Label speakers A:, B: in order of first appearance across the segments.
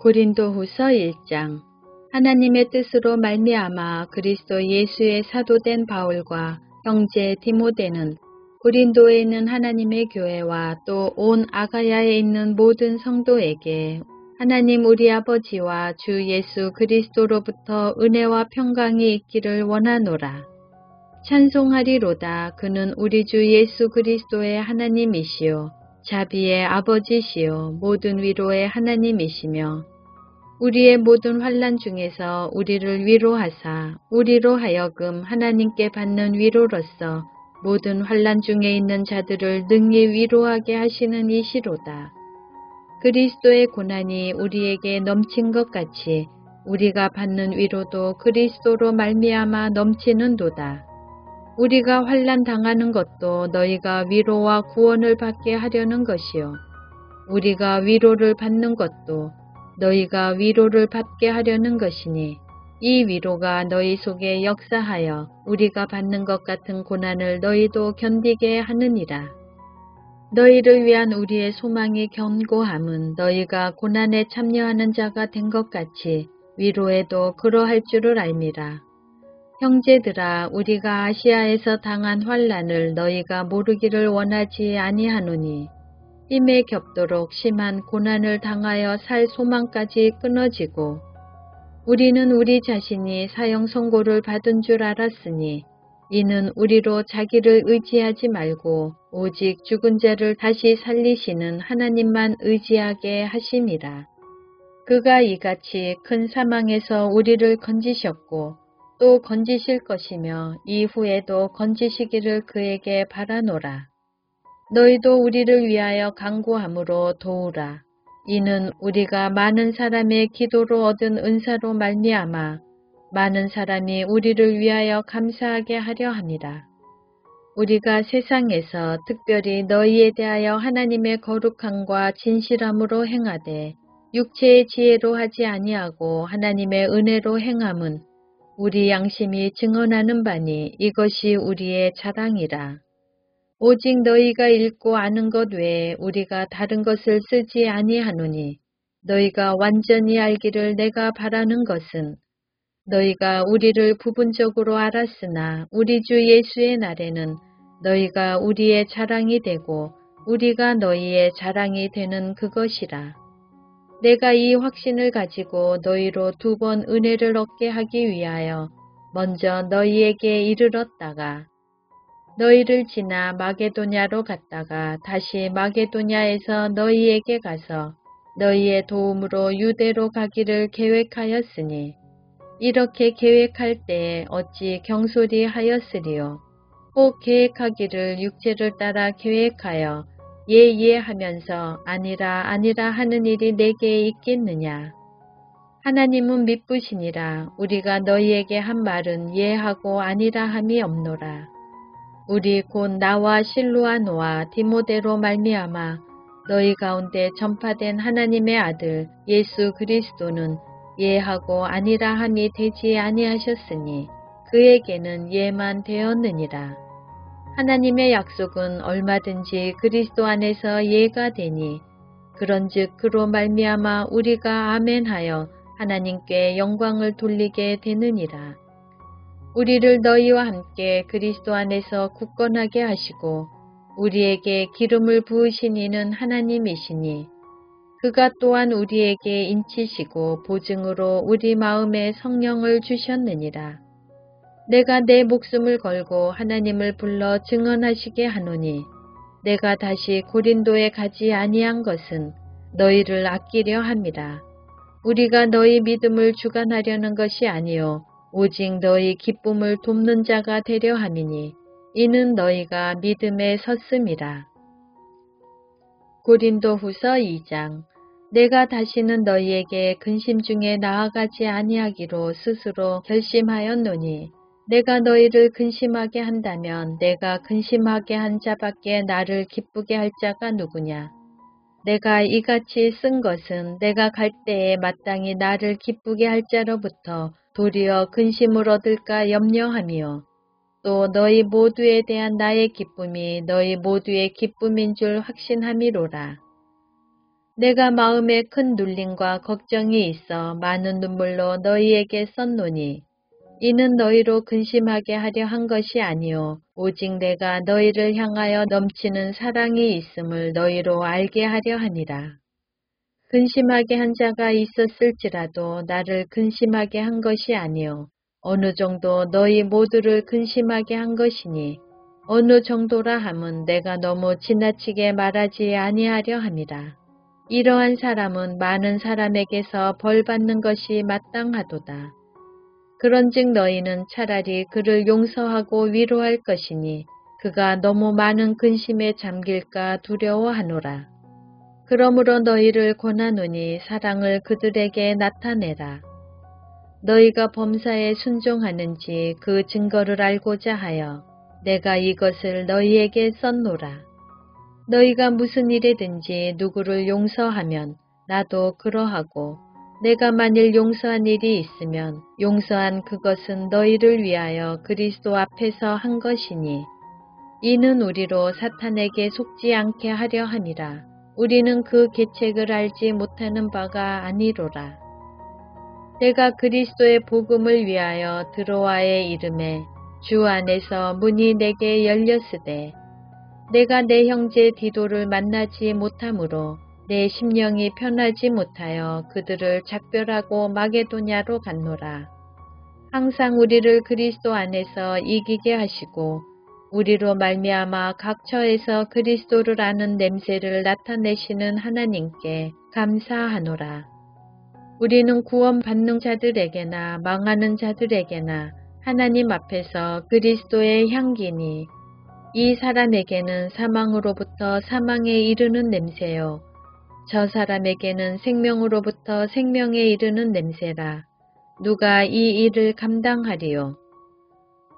A: 고린도후서 1장. 하나님의 뜻으로 말미암아 그리스도 예수의 사도된 바울과 형제 디모데는 고린도에 있는 하나님의 교회와 또 온 아가야에 있는 모든 성도에게 하나님 우리 아버지와 주 예수 그리스도로부터 은혜와 평강이 있기를 원하노라. 찬송하리로다. 그는 우리 주 예수 그리스도의 하나님이시요 자비의 아버지시요 모든 위로의 하나님이시며 우리의 모든 환난 중에서 우리를 위로하사 우리로 하여금 하나님께 받는 위로로서 모든 환난 중에 있는 자들을 능히 위로하게 하시는 이시로다. 그리스도의 고난이 우리에게 넘친 것 같이 우리가 받는 위로도 그리스도로 말미암아 넘치는도다. 우리가 환난 당하는 것도 너희가 위로와 구원을 받게 하려는 것이요 우리가 위로를 받는 것도 너희가 위로를 받게 하려는 것이니 이 위로가 너희 속에 역사하여 우리가 받는 것 같은 고난을 너희도 견디게 하느니라. 너희를 위한 우리의 소망이 견고함은 너희가 고난에 참여하는 자가 된 것 같이 위로에도 그러할 줄을 알미라. 형제들아, 우리가 아시아에서 당한 환난을 너희가 모르기를 원하지 아니하노니 힘에 겹도록 심한 고난을 당하여 살 소망까지 끊어지고 우리는 우리 자신이 사형 선고를 받은 줄 알았으니 이는 우리로 자기를 의지하지 말고 오직 죽은 자를 다시 살리시는 하나님만 의지하게 하심이라. 그가 이같이 큰 사망에서 우리를 건지셨고 또 건지실 것이며 이후에도 건지시기를 그에게 바라노라. 너희도 우리를 위하여 간구함으로 도우라. 이는 우리가 많은 사람의 기도로 얻은 은사로 말미암아 많은 사람이 우리를 위하여 감사하게 하려 함이라. 우리가 세상에서 특별히 너희에 대하여 하나님의 거룩함과 진실함으로 행하되 육체의 지혜로 하지 아니하고 하나님의 은혜로 행함은 우리 양심이 증언하는 바니 이것이 우리의 자랑이라. 오직 너희가 읽고 아는 것 외에 우리가 다른 것을 쓰지 아니하노니 너희가 완전히 알기를 내가 바라는 것은 너희가 우리를 부분적으로 알았으나 우리 주 예수의 날에는 너희가 우리의 자랑이 되고 우리가 너희의 자랑이 되는 그것이라. 내가 이 확신을 가지고 너희로 2번 은혜를 얻게 하기 위하여 먼저 너희에게 이르렀다가 너희를 지나 마게도냐로 갔다가 다시 마게도냐에서 너희에게 가서 너희의 도움으로 유대로 가기를 계획하였으니 이렇게 계획할 때에 어찌 경솔히 하였으리요. 혹 계획하기를 육체를 따라 계획하여 예 하면서 아니라 하는 일이 내게 있겠느냐. 하나님은 미쁘시니라. 우리가 너희에게 한 말은 예하고 아니라 함이 없노라. 우리 곧 나와 실루아노와 디모데로 말미암아 너희 가운데 전파된 하나님의 아들 예수 그리스도는 예하고 아니라 함이 되지 아니하셨으니 그에게는 예만 되었느니라. 하나님의 약속은 얼마든지 그리스도 안에서 예가 되니 그런즉 그로 말미암아 우리가 아멘하여 하나님께 영광을 돌리게 되느니라. 우리를 너희와 함께 그리스도 안에서 굳건하게 하시고 우리에게 기름을 부으신 이는 하나님이시니 그가 또한 우리에게 인치시고 보증으로 우리 마음에 성령을 주셨느니라. 내가 내 목숨을 걸고 하나님을 불러 증언하시게 하노니 내가 다시 고린도에 가지 아니한 것은 너희를 아끼려 함이라. 우리가 너희 믿음을 주관하려는 것이 아니요 오직 너희 기쁨을 돕는 자가 되려 함이니 이는 너희가 믿음에 섰음이라. 고린도후서 2장. 내가 다시는 너희에게 근심 중에 나아가지 아니하기로 스스로 결심하였노니 내가 너희를 근심하게 한다면 내가 근심하게 한 자밖에 나를 기쁘게 할 자가 누구냐. 내가 이같이 쓴 것은 내가 갈 때에 마땅히 나를 기쁘게 할 자로부터 도리어 근심을 얻을까 염려하며 또 너희 모두에 대한 나의 기쁨이 너희 모두의 기쁨인 줄 확신함이로라. 내가 마음에 큰 눌림과 걱정이 있어 많은 눈물로 너희에게 썼노니 이는 너희로 근심하게 하려 한 것이 아니요 오직 내가 너희를 향하여 넘치는 사랑이 있음을 너희로 알게 하려 하니라. 근심하게 한 자가 있었을지라도 나를 근심하게 한 것이 아니요 어느 정도 너희 모두를 근심하게 한 것이니 어느 정도라 함은 내가 너무 지나치게 말하지 아니하려 함이라. 이러한 사람은 많은 사람에게서 벌 받는 것이 마땅하도다. 그런즉 너희는 차라리 그를 용서하고 위로할 것이니 그가 너무 많은 근심에 잠길까 두려워하노라. 그러므로 너희를 권하노니 사랑을 그들에게 나타내라. 너희가 범사에 순종하는지 그 증거를 알고자 하여 내가 이것을 너희에게 썼노라. 너희가 무슨 일이든지 누구를 용서하면 나도 그러하고 내가 만일 용서한 일이 있으면 용서한 그것은 너희를 위하여 그리스도 앞에서 한 것이니 이는 우리로 사탄에게 속지 않게 하려 함이라. 우리는 그 계책을 알지 못하는 바가 아니로라. 내가 그리스도의 복음을 위하여 드로아의 이름에 주 안에서 문이 내게 열렸으되 내가 내 형제 디도를 만나지 못하므로 내 심령이 편하지 못하여 그들을 작별하고 마게도냐로 갔노라. 항상 우리를 그리스도 안에서 이기게 하시고 우리로 말미암아 각 처에서 그리스도를 아는 냄새를 나타내시는 하나님께 감사하노라. 우리는 구원받는 자들에게나 망하는 자들에게나 하나님 앞에서 그리스도의 향기니 이 사람에게는 사망으로부터 사망에 이르는 냄새요 저 사람에게는 생명으로부터 생명에 이르는 냄새라. 누가 이 일을 감당하리요?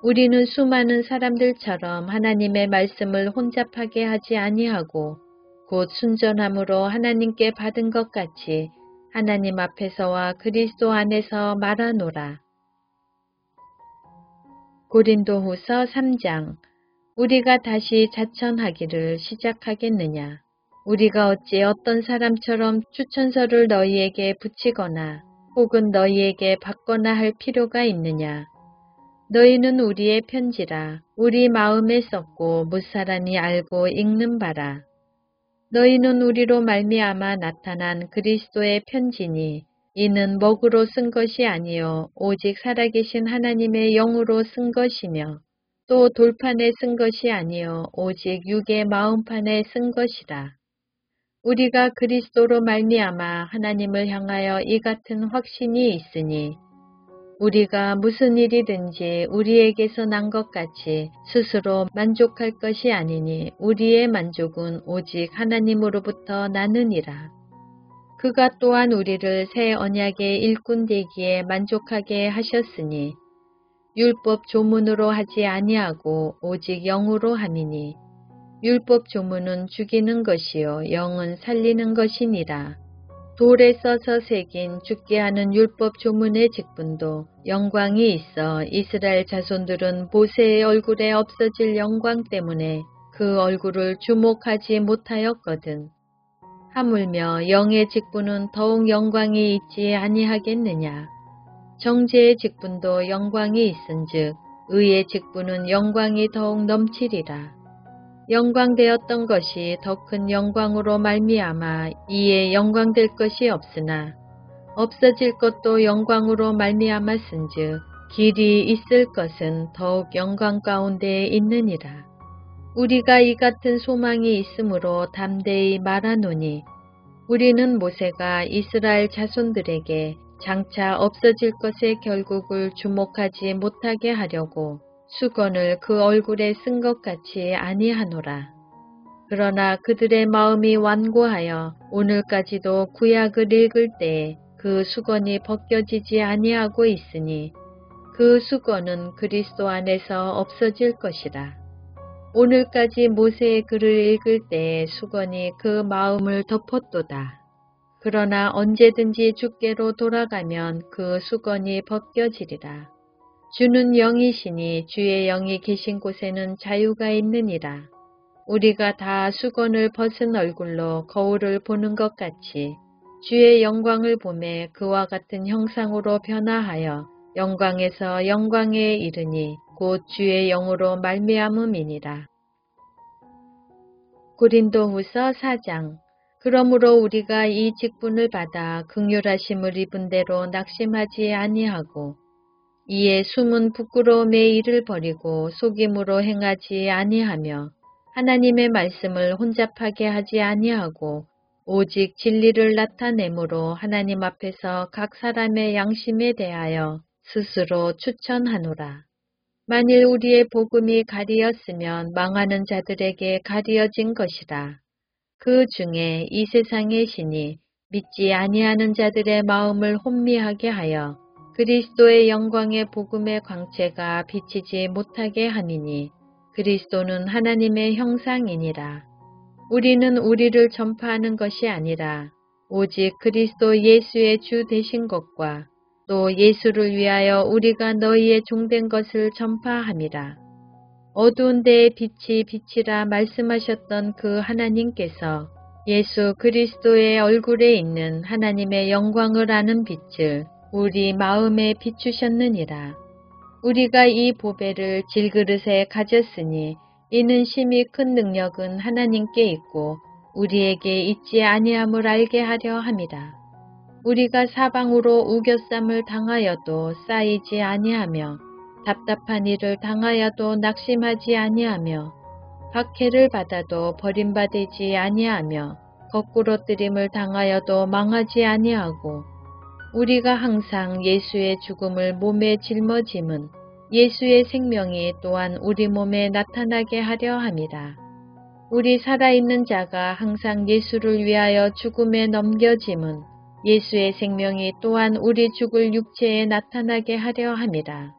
A: 우리는 수많은 사람들처럼 하나님의 말씀을 혼잡하게 하지 아니하고 곧 순전함으로 하나님께 받은 것 같이 하나님 앞에서와 그리스도 안에서 말하노라. 고린도후서 3장. 우리가 다시 자천하기를 시작하겠느냐? 우리가 어찌 어떤 사람처럼 추천서를 너희에게 붙이거나 혹은 너희에게 받거나 할 필요가 있느냐? 너희는 우리의 편지라 우리 마음에 썼고 무사람이 알고 읽는 바라. 너희는 우리로 말미암아 나타난 그리스도의 편지니 이는 먹으로 쓴 것이 아니요 오직 살아계신 하나님의 영으로 쓴 것이며 또 돌판에 쓴 것이 아니요 오직 육의 마음판에 쓴 것이라. 우리가 그리스도로 말미암아 하나님을 향하여 이 같은 확신이 있으니 우리가 무슨 일이든지 우리에게서 난 것 같이 스스로 만족할 것이 아니니 우리의 만족은 오직 하나님으로부터 나느니라. 그가 또한 우리를 새 언약의 일꾼 되기에 만족하게 하셨으니 율법 조문으로 하지 아니하고 오직 영으로 함이니 율법 조문은 죽이는 것이요 영은 살리는 것이니라. 돌에 써서 새긴 죽게 하는 율법 조문의 직분도 영광이 있어 이스라엘 자손들은 모세의 얼굴에 없어질 영광 때문에 그 얼굴을 주목하지 못하였거든. 하물며 영의 직분은 더욱 영광이 있지 아니하겠느냐. 정죄의 직분도 영광이 있은즉 의의 직분은 영광이 더욱 넘치리라. 영광되었던 것이 더 큰 영광으로 말미암아 이에 영광될 것이 없으나 없어질 것도 영광으로 말미암았은즉 길이 있을 것은 더욱 영광 가운데 있느니라. 우리가 이 같은 소망이 있으므로 담대히 말하노니 우리는 모세가 이스라엘 자손들에게 장차 없어질 것의 결국을 주목하지 못하게 하려고 수건을 그 얼굴에 쓴 것 같이 아니하노라. 그러나 그들의 마음이 완고하여 오늘까지도 구약을 읽을 때에 그 수건이 벗겨지지 아니하고 있으니 그 수건은 그리스도 안에서 없어질 것이라. 오늘까지 모세의 글을 읽을 때에 수건이 그 마음을 덮었도다. 그러나 언제든지 주께로 돌아가면 그 수건이 벗겨지리라. 주는 영이시니 주의 영이 계신 곳에는 자유가 있느니라. 우리가 다 수건을 벗은 얼굴로 거울을 보는 것 같이 주의 영광을 보매 그와 같은 형상으로 변화하여 영광에서 영광에 이르니 곧 주의 영으로 말미암음이니라. 고린도후서 4장. 그러므로 우리가 이 직분을 받아 긍휼하심을 입은 대로 낙심하지 아니하고 이에 숨은 부끄러움의 일을 버리고 속임으로 행하지 아니하며 하나님의 말씀을 혼잡하게 하지 아니하고 오직 진리를 나타내므로 하나님 앞에서 각 사람의 양심에 대하여 스스로 추천하노라. 만일 우리의 복음이 가리었으면 망하는 자들에게 가리어진 것이라. 그 중에 이 세상의 신이 믿지 아니하는 자들의 마음을 혼미하게 하여 그리스도의 영광의 복음의 광채가 비치지 못하게 함이니 그리스도는 하나님의 형상이니라. 우리는 우리를 전파하는 것이 아니라 오직 그리스도 예수의 주 되신 것과 또 예수를 위하여 우리가 너희의 종된 것을 전파함이라. 어두운 데에 빛이 비치라 말씀하셨던 그 하나님께서 예수 그리스도의 얼굴에 있는 하나님의 영광을 아는 빛을 우리 마음에 비추셨느니라. 우리가 이 보배를 질그릇에 가졌으니 이는 심히 큰 능력은 하나님께 있고 우리에게 있지 아니함을 알게 하려 함이라. 우리가 사방으로 우겨쌈을 당하여도 쌓이지 아니하며 답답한 일을 당하여도 낙심하지 아니하며 박해를 받아도 버림받지 아니하며 거꾸로 뜨림을 당하여도 망하지 아니하고 우리가 항상 예수의 죽음을 몸에 짊어짐은 예수의 생명이 또한 우리 몸에 나타나게 하려 함이라. 우리 살아있는 자가 항상 예수를 위하여 죽음에 넘겨짐은 예수의 생명이 또한 우리 죽을 육체에 나타나게 하려 함이라.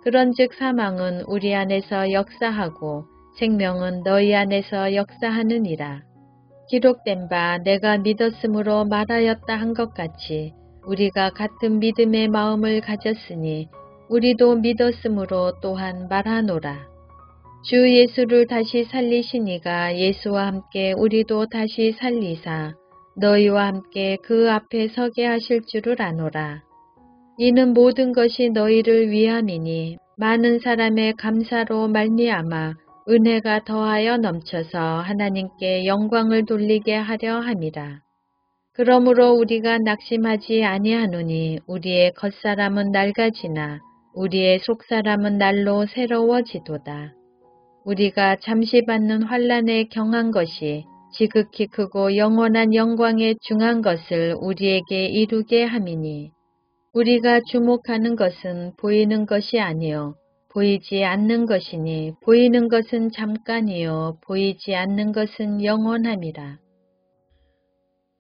A: 그런즉 사망은 우리 안에서 역사하고 생명은 너희 안에서 역사하느니라. 기록된 바 내가 믿었으므로 말하였다 한 것 같이 우리가 같은 믿음의 마음을 가졌으니 우리도 믿었으므로 또한 말하노라. 주 예수를 다시 살리신 이가 예수와 함께 우리도 다시 살리사 너희와 함께 그 앞에 서게 하실 줄을 아노라. 이는 모든 것이 너희를 위함이니 많은 사람의 감사로 말미암아 은혜가 더하여 넘쳐서 하나님께 영광을 돌리게 하려 함이라. 그러므로 우리가 낙심하지 아니하노니 우리의 겉사람은 낡아지나 우리의 속사람은 날로 새로워지도다. 우리가 잠시 받는 환난에 경한 것이 지극히 크고 영원한 영광에 중한 것을 우리에게 이루게 함이니 우리가 주목하는 것은 보이는 것이 아니요 보이지 않는 것이니 보이는 것은 잠깐이요 보이지 않는 것은 영원함이라.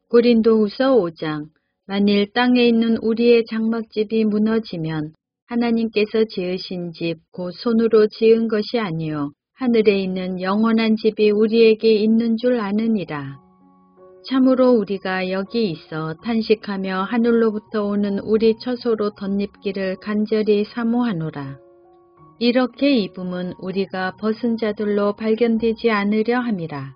A: 고린도후서 5장. 만일 땅에 있는 우리의 장막집이 무너지면 하나님께서 지으신 집 곧 손으로 지은 것이 아니요 하늘에 있는 영원한 집이 우리에게 있는 줄 아느니라. 참으로 우리가 여기 있어 탄식하며 하늘로부터 오는 우리 처소로 덧입기를 간절히 사모하노라. 이렇게 입음은 우리가 벗은 자들로 발견되지 않으려 함이라.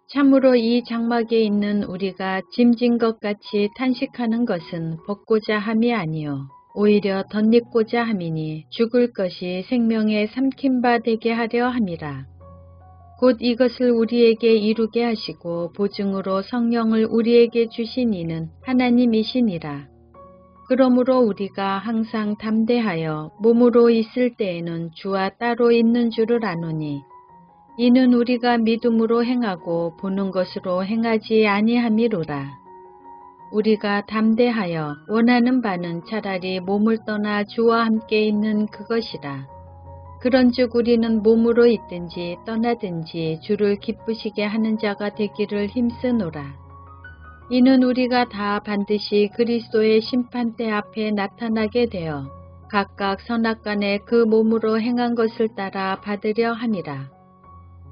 A: 참으로 이 장막에 있는 우리가 짐진 것 같이 탄식하는 것은 벗고자 함이 아니요 오히려 덧입고자 함이니 죽을 것이 생명에 삼킨 바 되게 하려 함이라. 곧 이것을 우리에게 이루게 하시고 보증으로 성령을 우리에게 주신 이는 하나님이시니라. 그러므로 우리가 항상 담대하여 몸으로 있을 때에는 주와 따로 있는 줄을 아노니 이는 우리가 믿음으로 행하고 보는 것으로 행하지 아니함이로라. 우리가 담대하여 원하는 바는 차라리 몸을 떠나 주와 함께 있는 그것이라. 그런즉 우리는 몸으로 있든지 떠나든지 주를 기쁘시게 하는 자가 되기를 힘쓰노라. 이는 우리가 다 반드시 그리스도의 심판대 앞에 나타나게 되어 각각 선악간에 그 몸으로 행한 것을 따라 받으려 함이라.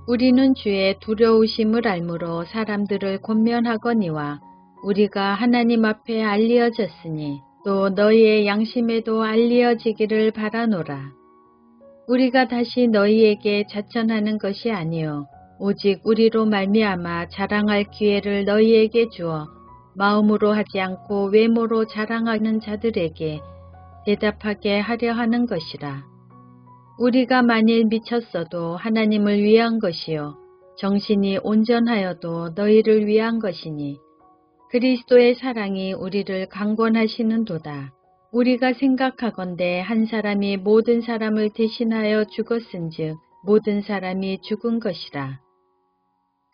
A: 우리는 주의 두려우심을 알므로 사람들을 권면하거니와 우리가 하나님 앞에 알리어졌으니 또 너희의 양심에도 알리어지기를 바라노라. 우리가 다시 너희에게 자천하는 것이 아니요 오직 우리로 말미암아 자랑할 기회를 너희에게 주어 마음으로 하지 않고 외모로 자랑하는 자들에게 대답하게 하려 하는 것이라. 우리가 만일 미쳤어도 하나님을 위한 것이요 정신이 온전하여도 너희를 위한 것이니 그리스도의 사랑이 우리를 강권하시는도다. 우리가 생각하건대 한 사람이 모든 사람을 대신하여 죽었은즉 모든 사람이 죽은 것이라.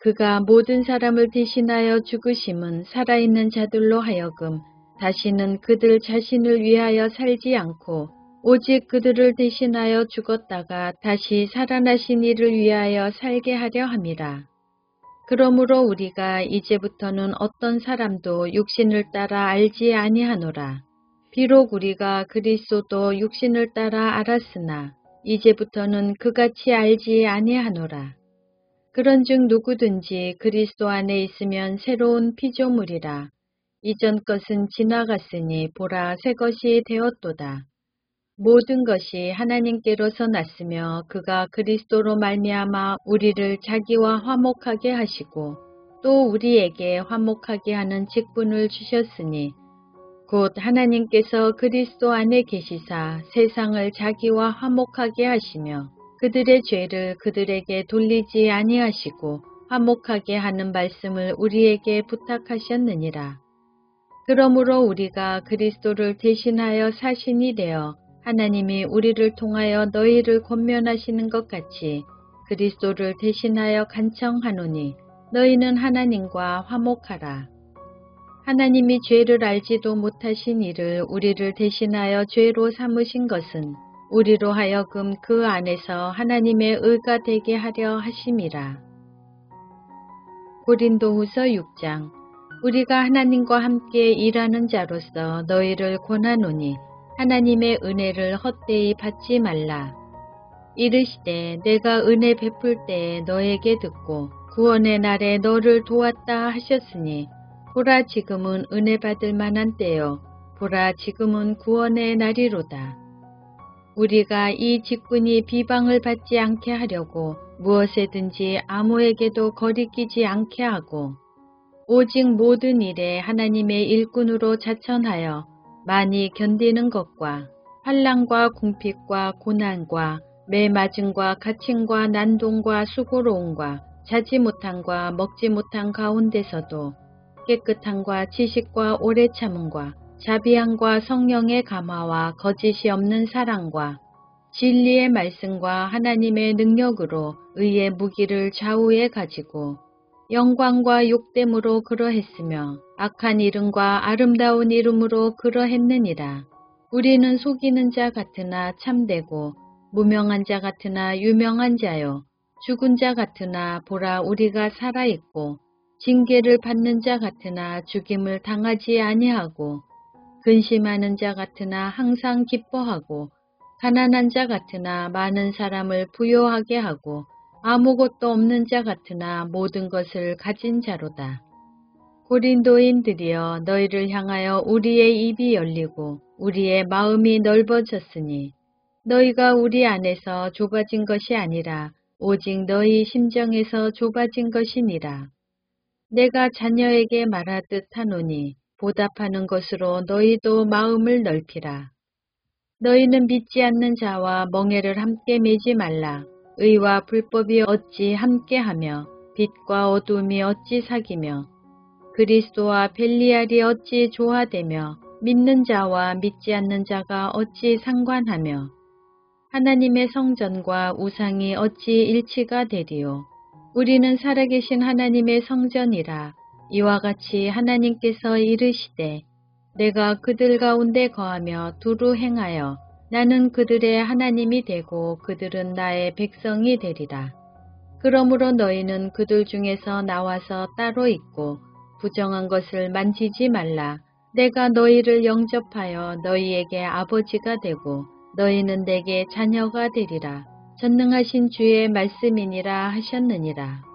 A: 그가 모든 사람을 대신하여 죽으심은 살아있는 자들로 하여금 다시는 그들 자신을 위하여 살지 않고 오직 그들을 대신하여 죽었다가 다시 살아나신 이를 위하여 살게 하려 함이라. 그러므로 우리가 이제부터는 어떤 사람도 육신을 따라 알지 아니하노라. 비록 우리가 그리스도도 육신을 따라 알았으나 이제부터는 그같이 알지 아니하노라. 그런즉 누구든지 그리스도 안에 있으면 새로운 피조물이라. 이전 것은 지나갔으니 보라 새 것이 되었도다. 모든 것이 하나님께로서 났으며 그가 그리스도로 말미암아 우리를 자기와 화목하게 하시고 또 우리에게 화목하게 하는 직분을 주셨으니 곧 하나님께서 그리스도 안에 계시사 세상을 자기와 화목하게 하시며 그들의 죄를 그들에게 돌리지 아니하시고 화목하게 하는 말씀을 우리에게 부탁하셨느니라. 그러므로 우리가 그리스도를 대신하여 사신이 되어 하나님이 우리를 통하여 너희를 권면하시는 것 같이 그리스도를 대신하여 간청하노니 너희는 하나님과 화목하라. 하나님이 죄를 알지도 못하신 이를 우리를 대신하여 죄로 삼으신 것은 우리로 하여금 그 안에서 하나님의 의가 되게 하려 하심이라. 고린도후서 6장. 우리가 하나님과 함께 일하는 자로서 너희를 권하노니 하나님의 은혜를 헛되이 받지 말라. 이르시되 내가 은혜 베풀 때에 너에게 듣고 구원의 날에 너를 도왔다 하셨으니 보라 지금은 은혜 받을 만한 때요 보라 지금은 구원의 날이로다. 우리가 이 직분이 비방을 받지 않게 하려고 무엇에든지 아무에게도 거리끼지 않게 하고 오직 모든 일에 하나님의 일꾼으로 자천하여 많이 견디는 것과 환난과 궁핍과 고난과 매맞음과 갇힘과 난동과 수고로움과 자지 못함과 먹지 못한 가운데서도 깨끗함과 지식과 오래 참음과 자비함과 성령의 감화와 거짓이 없는 사랑과 진리의 말씀과 하나님의 능력으로 의의 무기를 좌우에 가지고 영광과 욕됨으로 그러했으며 악한 이름과 아름다운 이름으로 그러했느니라. 우리는 속이는 자 같으나 참되고 무명한 자 같으나 유명한 자요 죽은 자 같으나 보라 우리가 살아있고 징계를 받는 자 같으나 죽임을 당하지 아니하고 근심하는 자 같으나 항상 기뻐하고 가난한 자 같으나 많은 사람을 부요하게 하고 아무것도 없는 자 같으나 모든 것을 가진 자로다. 고린도인들이여 너희를 향하여 우리의 입이 열리고 우리의 마음이 넓어졌으니 너희가 우리 안에서 좁아진 것이 아니라 오직 너희 심정에서 좁아진 것이니라. 내가 자녀에게 말하듯 하노니 보답하는 것으로 너희도 마음을 넓히라. 너희는 믿지 않는 자와 멍에를 함께 매지 말라. 의와 불법이 어찌 함께하며 빛과 어둠이 어찌 사귀며 그리스도와 벨리알이 어찌 조화되며 믿는 자와 믿지 않는 자가 어찌 상관하며 하나님의 성전과 우상이 어찌 일치가 되리요. 우리는 살아계신 하나님의 성전이라. 이와 같이 하나님께서 이르시되 내가 그들 가운데 거하며 두루 행하여 나는 그들의 하나님이 되고 그들은 나의 백성이 되리라. 그러므로 너희는 그들 중에서 나와서 따로 있고 부정한 것을 만지지 말라. 내가 너희를 영접하여 너희에게 아버지가 되고 너희는 내게 자녀가 되리라. 전능하신 주의 말씀이니라 하셨느니라.